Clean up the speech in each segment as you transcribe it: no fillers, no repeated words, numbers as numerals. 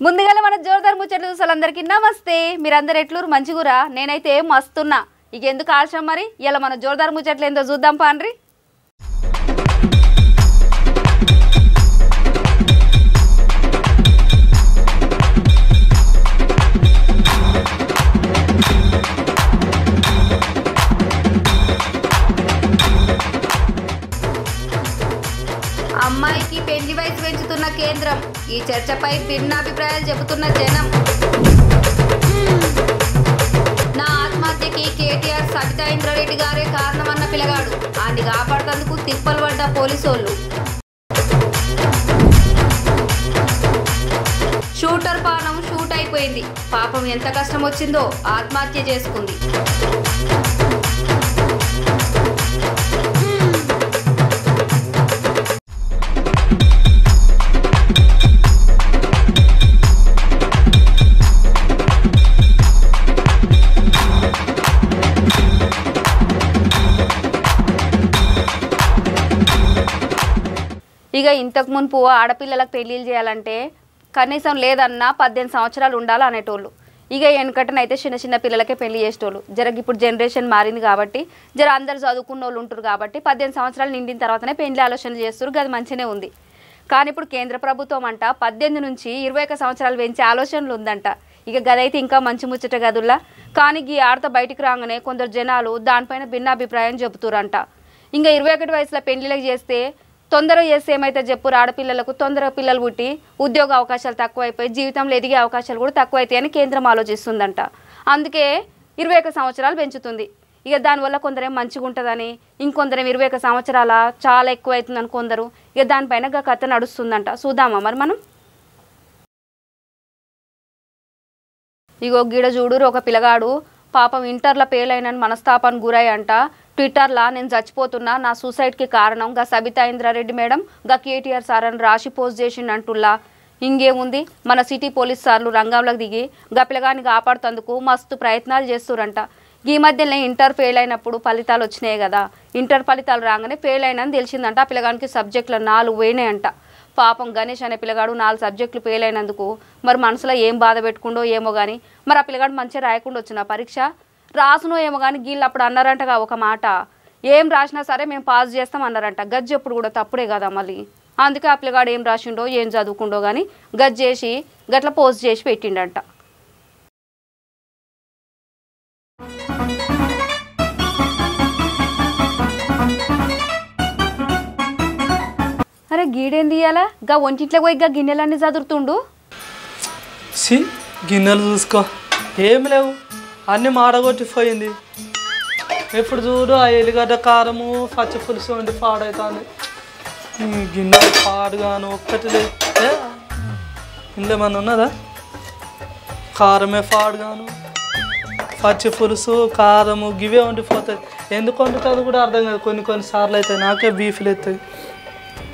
ముందుగా మన జోర్దార్ ముచ్చట్లు చూసాలందరికీ నమస్తే. మీరందరూ ఎట్లూరు మంచిగురా? నేనైతే మస్తున్నా. ఇక ఎందుకు ఆలస్యం మరి, ఇలా మన జోర్దార్ ముచ్చట్లు ఏందో చూద్దాం పాండ్రి. అమ్మాయికి పెళ్లి వయసు పెంచుతున్న కేంద్రం, ఈ చర్చపై భిన్నాభిప్రాయాలు చెబుతున్న జనం. నా ఆత్మహత్యకి కేటీఆర్ సబితా ఇంద్రారెడ్డి గారే కారణమన్న పిల్లగాడు, ఆయన్ని కాపాడుతందుకు తిప్పలు పడ్డ పోలీసోళ్ళు. షూటర్ పానం షూట్ అయిపోయింది. పాపం ఎంత కష్టం వచ్చిందో ఆత్మహత్య చేసుకుంది. ఇక ఇంతకు మునుపు ఆడపిల్లలకు పెళ్ళిళ్ళు చేయాలంటే కనీసం లేదన్నా 18 సంవత్సరాలు ఉండాలి అనేటోళ్ళు. ఇక వెనకటనైతే చిన్న చిన్న పిల్లలకే పెళ్లి చేసేటోళ్ళు. ఇప్పుడు జనరేషన్ మారింది కాబట్టి అందరు చదువుకున్న వాళ్ళు ఉంటారు కాబట్టి 18 సంవత్సరాలు నిండిన తర్వాతనే పెళ్లి ఆలోచన చేస్తారు. అది మంచిగానే ఉంది. కానీ ఇప్పుడు కేంద్ర ప్రభుత్వం అంట 18 నుంచి 21 సంవత్సరాలు పెంచే ఆలోచనలు ఉందంట. ఇక గదైతే ఇంకా మంచి ముచ్చట గదుల్లా. కానీ ఈ ఆడత బయటికి రాగానే కొందరు జనాలు దానిపైన భిన్నాభిప్రాయం చెబుతారంట. ఇంకా 21 వయసులో పెళ్లిళ్ళకి చేస్తే తొందరగా చేస్తే ఏమైతే చెప్పురు, ఆడపిల్లలకు తొందరగా పిల్లలు పుట్టి ఉద్యోగ అవకాశాలు తక్కువైపోయి జీవితంలో ఎదిగే అవకాశాలు కూడా తక్కువైతాయని కేంద్రం ఆలోచిస్తుందంట. అందుకే 21 సంవత్సరాలు పెంచుతుంది. ఇక దానివల్ల కొందరేం మంచిగా ఉంటుందని, ఇంకొందరేం 21 సంవత్సరాల చాలా ఎక్కువ అవుతుందని కొందరు. ఇక దానిపైన కథ నడుస్తుందంట. చూద్దామా మరి మనం. ఇగో గిడ చూడురు, ఒక పిల్లగాడు పాపం ఇంటర్లో ఫెయిల్ అయినని మనస్తాపానికి గురై అంట ట్విట్టర్లో నేను చచ్చిపోతున్నా, నా సూసైడ్కి కారణం గా సబితా ఇంద్రారెడ్డి మేడం, గా కేటీఆర్ సార్ అని రాసి పోస్ట్ చేసిండంటుల్లా. ఇంకేముంది, మన సిటీ పోలీస్ సార్లు రంగంలోకి దిగి గా పిల్లగాన్ని కాపాడుతందుకు మస్తు ప్రయత్నాలు చేస్తురంట. ఈ మధ్యనే ఇంటర్ ఫెయిల్ అయినప్పుడు ఫలితాలు వచ్చినాయి కదా, ఇంటర్ ఫలితాలు రాగానే ఫెయిల్ అయినని తెలిసిందంట. ఆ పిల్లగానికి సబ్జెక్టులు 4 పోయినాయంట. పాపం గణేష్ అనే పిల్లగాడు 4 సబ్జెక్టులు ఫెయిల్ అయినందుకు మరి మనసులో ఏం బాధ పెట్టుకుండో ఏమో కానీ, మరి ఆ పిల్లగాడు మంచిగా రాయకుండా వచ్చిన పరీక్ష రాసునో ఏమో కానీ వీళ్ళు అప్పుడు అన్నారంటగా ఒక మాట, ఏం రాసినా సరే మేము పాస్ చేస్తాం అన్నారంట. గజ్జి ఎప్పుడు కూడా తప్పుడే కదా మళ్ళీ. అందుకే ఆ పిల్లగాడు ఏం రాసిండో ఏం చదువుకుండో కానీ గజ్జేసి గట్ల పోస్ట్ చేసి పెట్టిండంట. అరే గీడేంది ఇయ్యాలా, గా ఒంటింట్లో పోయి గా గిన్నెలన్నీ చదువుతుండు. గిన్నెలు చూసుకో, ఏం లేవు, అన్నీ మాడగొట్టిపోయింది. ఎప్పుడు చూడు ఆ ఎల్లిగడ్డ కారము పచ్చి పులుసు వండి పాడవుతుంది. గిన్నెలు పాడుగాను ఒక్కటి లేదు. ఇందులో ఏమన్నా ఉన్నదా? కారమే పాడుగాను, పచ్చి పులుసు కారము గివే వండిపోతుంది. ఎందుకు వండుతుంది కూడా అర్థం కాదు. కొన్ని సార్లు అవుతాయి, నాకే బీఫ్లు అవుతాయి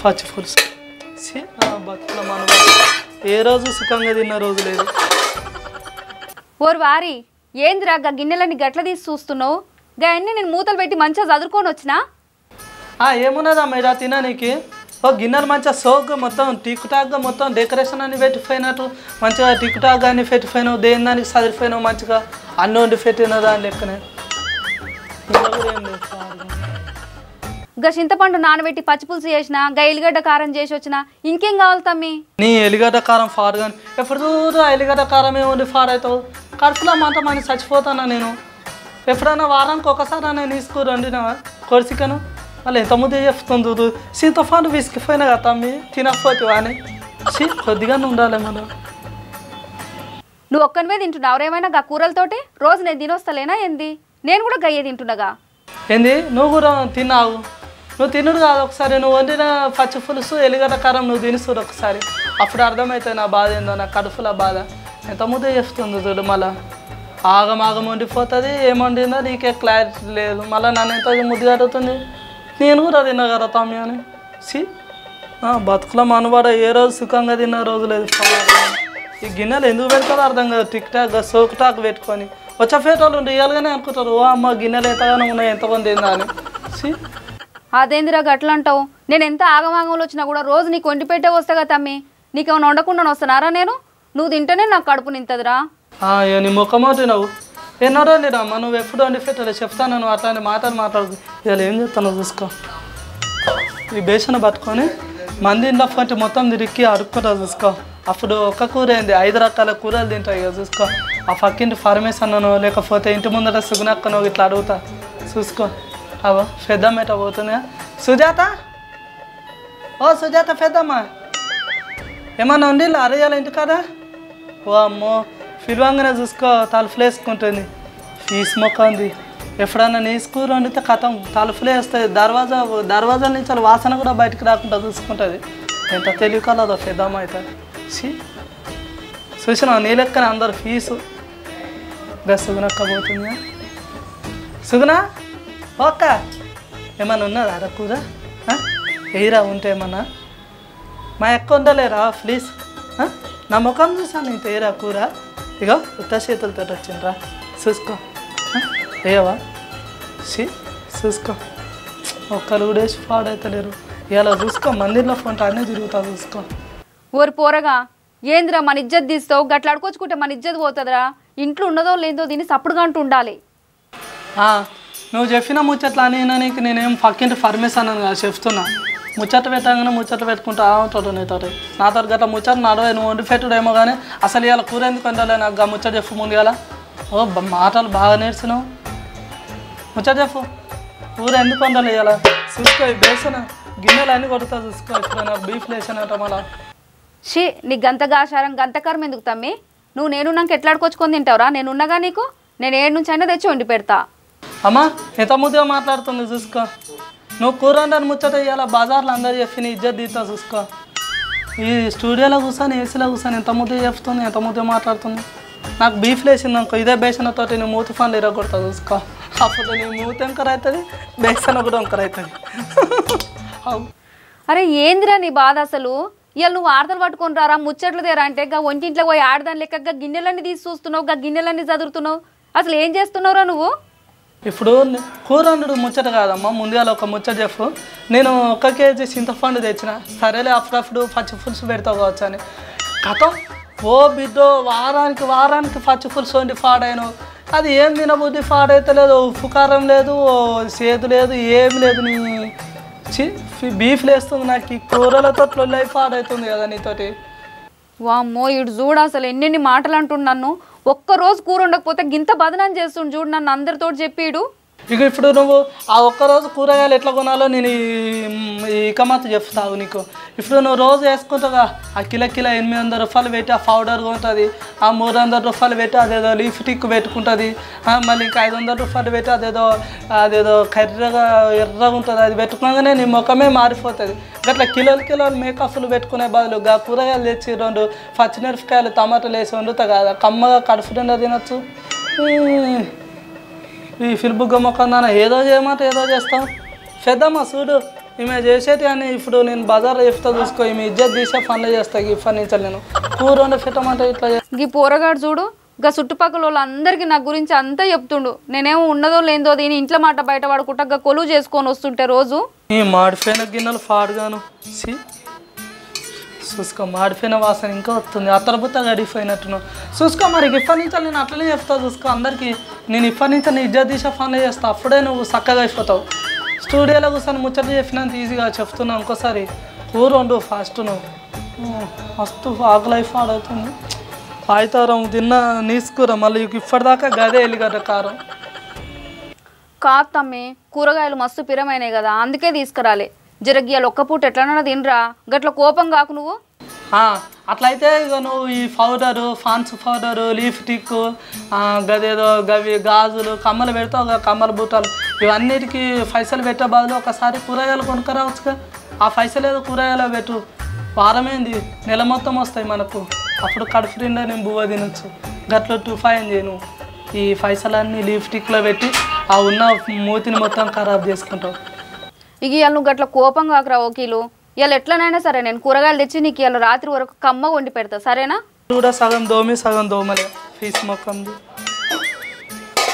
పచ్చి పులుసు. బతుకుల మన ఏ రోజు సుఖంగా తిన్న రోజు లేదు. ఓరు వారి ఏందిరా గా గిన్నెలన్నీ గట్ల తీసి చూస్తున్నావు? గా అన్నీ నేను మూతలు పెట్టి మంచిగా చదువుకొని వచ్చినా. ఏమున్నదా మీరా తినడానికి? ఓ గిన్నెలు మంచిగా సోగ్గా మొత్తం టిక్ టాక్గా మొత్తం డెకరేషన్ అని పెట్టిపోయినట్టు మంచిగా టిక్ టాక్ కానీ పెట్టిపోయినావు. దేని దానికి చదివిపోయినావు మంచిగా అన్ని వండి పెట్టిన దాని లెక్కనే. గా చింతపండు నానబెట్టి పచ్చిపులుసు చేసిన, గా ఎల్లిగడ్డ కారం చేసి వచ్చిన, ఇంకేం కావాలి తమ్మి? నీ ఎల్లిగడ్డ కారం ఫాడు కానీ ఎప్పుడు చూడు ఆ ఎల్లిగడ్డ కారం ఏముండి ఫాడవుతావు. కడుపులో మంట మంది చచ్చిపోతానా నేను. ఎప్పుడైనా వారానికి ఒకసారి నేను తీసుకురండినా కొడిసికను మళ్ళీ ఎంత ముద్ద చెప్తుంది చూడు. చింతపండు విసిగిపోయినా కదా తమ్మి, తినకపోతే అని కొద్దిగానే ఉండాలి మనం. నువ్వు ఒక్కనివే తింటున్నావు ఎవరేమైనా గా కూరలతోటి? రోజు నేను తినొస్తలేనా ఏంది? నేను కూడా గయ్యే తింటున్నాగా. ఏంది నువ్వు కూడా తిన్నావు? నువ్వు తినుడు కాదు, ఒకసారి నువ్వు వండిన పచ్చి పులుసు ఎల్లిగడ్డ కారం నువ్వు తినిస్తుడు ఒకసారి, అప్పుడు అర్థమవుతుంది నా బాధ ఏందో, నా కడుపుల బాధ. ఎంత ముద్ద చెప్తుంది చూడు. మళ్ళీ ఆగమాగం వండిపోతుంది, ఏం వండిందో నీకే క్లారిటీ లేదు. మళ్ళీ నన్ను ఎంత ముద్దు కడుగుతుంది. నేను కూడా తిన్నా కదా తమ్మి అని. బతుకుల మనవాడ ఏ రోజు సుఖంగా తిన్న రోజు లేదు. ఈ గిన్నెలు ఎందుకు పెడతారో అర్థం కాదు. టిక్ టాక్ సోక్ టాక్ పెట్టుకొని వచ్చే ఫేటోళ్ళు రియల్గానే అనుకుంటారు, ఓ అమ్మ గిన్నెలు ఎంతగానో ఉన్నాయి ఎంతమంది ఏందా అని. అదేందిరా గట్ల అంటావు? నేను ఎంత ఆగమాగంలో వచ్చినా కూడా రోజు నీకు వండి పెట్టే వస్తా కదా తమ్మి. నీకేమైనా వండకుండా వస్తున్నారా నేను? నువ్వు తింటేనే నాకు కడుపు నింతదిరా. ఇక నీ ముఖమో తినవు ఎన్నో రోజులేదమ్మా నువ్వు ఎప్పుడు వండి పెట్టలే చెప్తాను నువ్వు అట్లాంటి మాట్లాడు ఇవాళ ఏం చెప్తాను చూసుకో. ఈ బేసన పట్టుకొని మంది ఇంట్లో పంటి మొత్తం తిరిగి అడుక్కుంటా చూసుకో. అప్పుడు ఒక్క కూర ఏంది 5 రకాల కూరలు తింటాయి ఇక చూసుకో. ఆ పక్కింటి ఫార్మేషన్నో లేకపోతే ఇంటి ముందర సుగునక్కనో ఇట్లా అడుగుతా చూసుకో. అవో పెద్దమ్మ ఎట్లా పోతుందా సుజాత, ఓ సుజాత పెద్దమ్మ ఏమన్నా ఉండి అరయ్యాల ఇంటి కదా. ఓ అమ్మో పిలవంగానే చూసుకో తలుపులు వేసుకుంటుంది. ఫీస్ మొక్క ఉంది ఎప్పుడన్నా నీ స్కూల్ వండితే కథం తలుపులే వేస్తుంది. దర్వాజాల నుంచి వాసన కూడా బయటకు రాకుండా చూసుకుంటుంది. ఎంత తెలివి కలదో పెద్దమ్మ అయితే. చూసినా నీ లెక్కనే అందరు ఫీజు సుగునక్క పోతుందా. సుగునా ఓక్క ఏమన్నా ఉన్నదా అర కూర ఎయిరా ఉంటే ఏమన్నా మా ఎక్క ఉండలేరా ప్లీజ్. నా ముఖం చూసాను ఇంత ఎయిరా కూర ఇగో ఉత్త చేతులతో వచ్చిండ్రా చూసుకో. ఏవా చూసుకో ఒక్కరు కూడా వేసి పాడైతలేరు ఇలా చూసుకో. మందిర్లో ఫోన్ అన్నీ తిరుగుతా చూసుకో. ఓరి పోరగా ఏందిరా మన ఇజ్జత్ తీస్తావు గట్లా అడుకొచ్చుకుంటే మన ఇజ్జత్ పోతుందిరా. ఇంట్లో ఉన్నదో లేదో దీన్ని సప్పుడుగా అంటూ ఉండాలి. నువ్వు చెప్పిన ముచ్చట్లా అని నీకు నేనేం పక్కింటి పర్మిషన్ అని కదా చెప్తున్నా. ముచ్చట పెట్టగానే ముచ్చట పెట్టుకుంటా ఉంటాడు నీతో. నాతో గట్లా ముచ్చట నడవే నువ్వు వండి పెట్టుడేమో కానీ అసలు ఇవాళ కూర ఎందుకు వండాలి నాకు గా ముచ్చట చెప్పు ముందు కదా. ఓ మాటలు బాగా నేర్చినావు ముచ్చట చెప్పు కూర ఎందుకు వండాలి ఇవాళ చూసుకో. బేసన గిన్నెలు అన్నీ కొడుతా చూసుకో. ఇప్పుడు నాకు బీఫ్ లేసానట మళ్ళా. నీ గంతగాశారం గంతకరం ఎందుకు తమ్మి? నువ్వు నాకు ఎట్లా అడుకొచ్చుకొని తింటావురా? నేనున్నగా నీకు నేను 7 నుంచి అయినా తెచ్చి వండి పెడతా. అమ్మా ఎంత ముద్దుగా మాట్లాడుతుంది చూసుకో. నువ్వు కూర వండని ముచ్చట ఇవాళ బజార్లో అందరు చెప్పి నీ ఇజ్జత్ తీస్తా చూసుకో. ఈ స్టూడియోలో కూర్చొని ఏసీలో కూర్చొని ఎంత ముద్దు చెప్తుంది ఎంత ముద్దుగా మాట్లాడుతుంది. నాకు బీఫ్ లేసింది అనుకో ఇదే బేసనతో నీ మూతి ఫండ్లు ఇరగొడతా చూసుకో. అప్పుడు నీ మూతి వంకర అవుతుంది బేసన కూడా వంకర అవుతుంది. అరే ఏందిరా నీ బాధ అసలు? ఇవాళ నువ్వు ఆడతలు పట్టుకొని రారా ముచ్చట్లు తేరా అంటే గా ఒంటింట్లో పోయి ఆడదాని లెక్క గిన్నెలన్నీ తీసి చూస్తున్నావు గా గిన్నెలన్నీ చదువుతున్నావు. అసలు ఏం చేస్తున్నావురా నువ్వు? ఇప్పుడు కూర వండుడు ముచ్చట కాదమ్మా ముందుగా ఒక ముచ్చట చెప్పు. నేను 1 కేజీ చింతపండు తెచ్చిన సరేలే అప్పుడప్పుడు పచ్చి పులుసు పెడతావు కావచ్చు అని కథ. ఓ బిడ్డో వారానికి పచ్చి పులుసు వండి పాడాను. అది ఏం తినబుద్ధి పాడైతే లేదు. ఉప్పు కారం లేదు సేదు లేదు ఏమి లేదు. నీ బీఫ్ లేస్తుంది నాకు ఈ కూరలతో లైఫ్ పాడవుతుంది కదా నీతోటి. వామ్మో ఇటు చూడు అసలు ఎన్నెన్ని మాటలు అంటున్నాను. ఒక్కరోజు కూర ఉండకపోతే గింత బదనాం చేస్తుండు చూడు నన్ను అందరితో చెప్పిడు. ఇప్పుడు నువ్వు ఆ ఒక్కరోజు కూరగాయలు ఎట్లా కొనాలో నేను ఇకమాత చెప్తావు నీకు. ఇప్పుడు నువ్వు రోజు వేసుకుంటావుగా ఆ కిలో 800 రూపాయలు పెట్టి ఆ పౌడర్ ఉంటుంది. ఆ 300 రూపాయలు పెట్టి అదేదో లీఫ్ టిక్ పెట్టుకుంటుంది. మళ్ళీ ఇంకా 500 రూపాయలు పెట్టి అదేదో ఎర్రగా ఉంటుంది. అది పెట్టుకోగానే నీ ముఖమే మారిపోతుంది. గట్లా కిలోలు మేకప్లు పెట్టుకునే బదులు గా కూరగాయలు తెచ్చి 2 పచ్చిమిరపకాయలు టమాటాలు వేసి వండుతా కదా కమ్మగా కడుపు నిండా తినొచ్చు. ఈ ఫిల్బుగ్గ మొక్కన్నా ఏదో చేయమాట ఏదో చేస్తాం. పెద్దమ్మ చూడు ఈమె చేసేటి అని ఇప్పుడు నేను బజార్లో చెప్తా చూసుకో. ఈమె ఇజ్జత్ తీసే పనులు చేస్తాయి. ఇప్పటి నుంచి నేను కూర వండి పెట్టమంటే ఇట్లా ఈ పోరగాడు చూడు గా చుట్టుపక్కల వాళ్ళందరికీ నా గురించి అంతా చెప్తుండు. నేనేమో ఉన్నదో లేదో దీని ఇంట్లో మాట బయట పడుకుంటా గా కొలువు చేసుకొని వస్తుంటే రోజు ఈ మాడిపోయిన గిన్నెలు పాడుగాను చూసుకో. మాడిపోయిన వాసన ఇంకా వస్తుంది. అత్తరబుత్త గడిపోయినట్టును చూసుకో. మరి ఇప్పటి నుంచి నేను అట్లనే చెప్తా చూసుకో అందరికీ. నేను ఇప్పటి నుంచి నీ ఇజ్జత్ తీసే పనులు చేస్తా. అప్పుడే నువ్వు చక్కగా అయిపోతావు. స్టూడియోలో కూర్చొని ముచ్చట చెప్పినంత ఈజీగా చెప్తున్నావు. ఇంకోసారి కూర వండు ఫాస్ట్. నువ్వు మస్తు ఆకు లైఫ్ ఆడవుతుంది. ఆయితారం తిన్న నీసుకూర మళ్ళీ ఇప్పటిదాకా గదే ఎల్లిగడ్డ కారం కాదు తమ్మి. కూరగాయలు మస్తు పిరమైనాయి కదా అందుకే తీసుకురాలే. జరగ్గియాలు ఒక్క పూట ఎట్లన్నా తినరా గట్ల కోపం కాకు నువ్వు. అట్లయితే ఇక నువ్వు ఈ powder fans powder leaf tick గదేదో గవి గాజులు కమ్మలు పెడతావు కమ్మల బూటలు ఇవన్నిటికీ పైసలు పెట్టే బదులు ఒకసారి కూరగాయలు కొనుక్కరావచ్చుగా. ఆ పైసలు ఏదో కూరగాయలు పెట్టు. వారమేంది నెల మొత్తం వస్తాయి మనకు. అప్పుడు కడుపు నిండా నేను బువ్వ తినొచ్చు. గట్ల 2-5 చేయను. ఈ పైసలన్నీ లీఫ్ టిక్లో పెట్టి ఆ ఉన్న మూతిని మొత్తం ఖరాబ్ చేసుకుంటావు. ఇక ఇవాళ నువ్వు గట్ల కోపం కాకరా ఓకీలు. ఇవాళ ఎట్లనైనా సరే నేను కూరగాయలు తెచ్చి నీకు ఇవాళ రాత్రి వరకు కమ్మ వండి పెడతా సరేనా? కూడా సగం దోమి సగం దోమలే. ఫీస్ మొక్కంది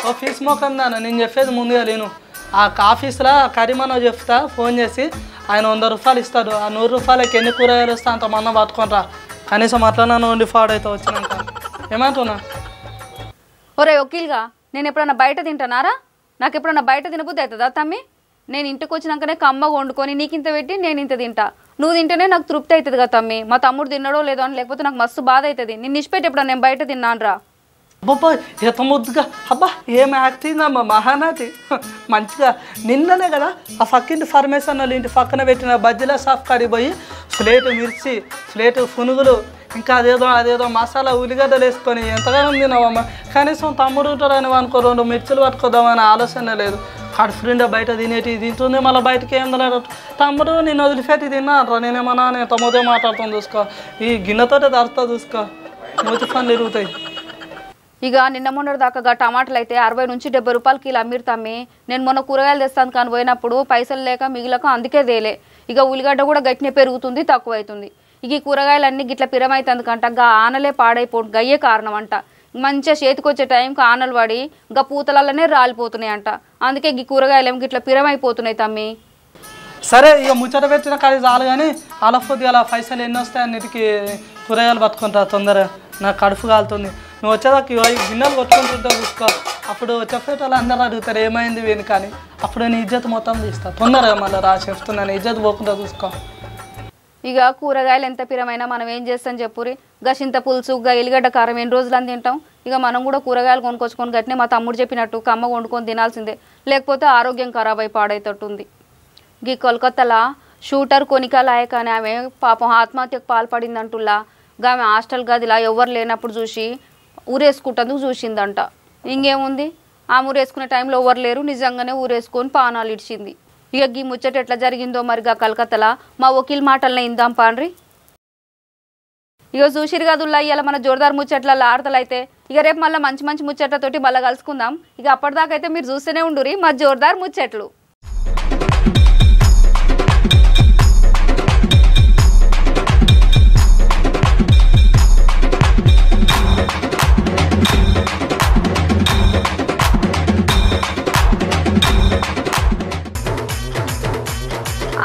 ఓ ఫీస్ మొక్కం దానా నేను చెప్పేది ముందుగా లేను. ఆ ఆఫీస్లో కరీమనో చెప్తా ఫోన్ చేసి ఆయన 100 రూపాయలు ఇస్తాడు. ఆ 100 రూపాయలకి ఎన్ని కూరగాయలు వస్తా అంత మందం పట్టుకొని రా. కనీసం అట్లా వండి పాడైతే వచ్చినాక ఏమంటున్నా? ఒరే వకీల్గా నేను ఎప్పుడన్నా బయట తింటానారా? నాకు ఎప్పుడన్నా బయట తినబుద్ధి అవుతుందా తమ్మి? నేను ఇంటికి వచ్చినాకనే కమ్మగా వండుకొని నీకు ఇంత పెట్టి నేను ఇంత తింటా. నువ్వు తింటేనే నాకు తృప్తి అవుతుంది కదా తమ్మి. మా తమ్ముడు తిన్నాడో లేదో అని, లేకపోతే నాకు మస్తు బాధ అవుతుంది. నిన్ను ఇష్టపెట్టి ఎప్పుడన్నా నేను బయట తిన్నాను రా. అబ్బా ఎంత ముద్దుగా, అబ్బా ఏం యాక్టింగ్ అమ్మా, మహానటి. మంచిగా నిన్ననే కదా ఆ పక్కింటి ఫర్మేషన్ వాళ్ళు ఇంటి పక్కన పెట్టిన బజ్జీల షాప్ కాడికి పోయి ప్లేటు మిర్చి, ప్లేటు పునుగులు, ఇంకా అదేదో మసాలా ఉల్లిగడ్డలు వేసుకొని ఎంతగానో తిన్నావమ్మా. కనీసం తమ్ముడు ఉంటాడని అనుకో 2 మిర్చిలు పట్టుకోదామని ఆలోచన లేదు. కడుపు నిండా బయట తినేటి తింటుంది, మళ్ళీ బయటకి ఏం తెలియదు. తమ్ముడు నేను వదిలిపెట్టి తిన్నారా? నేనేమన్నా నేను తమ్ముదే మాట్లాడుతాను చూసుకో. ఈ గిన్నెతోటే దర్తా చూసుకో, మూతి పనులు ఇరుగుతాయి. ఇక నిన్న మొన్నటి దాకా టమాటాలు అయితే 60 నుంచి 70 రూపాయలు కిలో అమ్మిరు తమ్మి. నేను మొన్న కూరగాయలు తెస్తాను కానీ పోయినప్పుడు పైసలు లేక మిగిలక అందుకే తేలే. ఇక ఉల్లిగడ్డ కూడా గట్టినే పెరుగుతుంది, తక్కువ అవుతుంది. ఇక ఈ కూరగాయలన్నీ గిట్ల పిరమైతుంది కంట ఆనలే పాడైపో గయ్యే కారణం అంట. మంచిగా చేతికి వచ్చే టైంకి ఆనలు పడి పూతలల్లనే రాలిపోతున్నాయి అంట. అందుకే ఈ కూరగాయలు ఏమి గిట్ల పిరమైపోతున్నాయి తమ్మి. సరే ఇక ముచ్చట పెట్టిన కానీ చాలు, కానీ అలఫొద్ది అలా పైసలు ఎన్ని వస్తాయి అన్నిటికీ కూరగాయలు పట్టుకుంటా తొందరగా. నాకు కడుపు కాలుతుంది. నువ్వు వచ్చేదాకా ఈ గిన్నెలు కొట్టుకుంటుంటా చూసుకో. అప్పుడు చెప్పేటోళ్ళు అందరూ అడుగుతారు ఏమైంది వీని కానీ. అప్పుడు నేను ఇజ్జత్ మొత్తం తీస్తా తొందరగా. మళ్ళీ చెప్తున్నాను ఇజ్జత్ పోకుండా చూసుకో. ఇక కూరగాయలు ఎంత పిరమైనా మనం ఏం చేస్తాం చెప్పురి. చింత పులుసు, ఎల్లిగడ్డ కారం ఎన్ని రోజులు అని తింటాం. ఇక మనం కూడా కూరగాయలు కొనుక్కొచ్చుకొని గట్టినే మా తమ్ముడు చెప్పినట్టు కమ్మ వండుకొని తినాల్సిందే, లేకపోతే ఆరోగ్యం ఖరాబ్ అయి పాడైతట్టుంది. ఈ కోల్కతాలో షూటర్ కొనికా లాయక్ అని ఆమె పాపం ఆత్మహత్యకు పాల్పడిందంటుల్లా. ఆమె హాస్టల్ గదిలా ఎవరు లేనప్పుడు చూసి ఊరేసుకుంటందుకు చూసిందంట. ఇంకేముంది, ఆమె ఊరేసుకునే టైంలో ఎవరు లేరు, నిజంగానే ఊరేసుకొని పానాలు ఇడిచింది. ఇక ఈ ముచ్చట ఎట్లా జరిగిందో మరిగా కలకత్తాలో మా వకీల్ మాటలనే ఇందాం పాండ్రి. ఇక చూసిరు కదుల్లా ఇవాళ మన జోర్దార్ ముచ్చట్ల ఆడతలైతే. ఇక రేపు మళ్ళీ మంచి మంచి ముచ్చట్లతోటి మళ్ళీ కలుసుకుందాం. ఇక అప్పటిదాకైతే మీరు చూస్తూనే ఉండురి మా జోర్దార్ ముచ్చట్లు.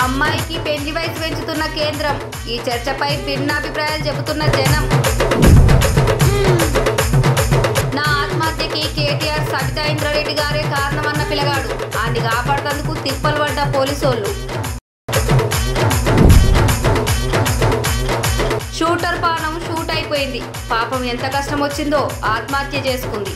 అమ్మాయికి పెళ్లి వయసు పెంచుతున్న కేంద్రం, ఈ చర్చపై భిన్నాభిప్రాయాలు చెబుతున్న జనం. నా ఆత్మహత్యకి కేటీఆర్ సబితా ఇంద్రారెడ్డి గారే కారణమన్న పిల్లగాడు. ఆయన్ని కాపాడుతందుకు తిప్పలు పడ్డ పోలీసోళ్ళు. షూటర్ పానం షూట్ అయిపోయింది. పాపం ఎంత కష్టం వచ్చిందో ఆత్మహత్య చేసుకుంది.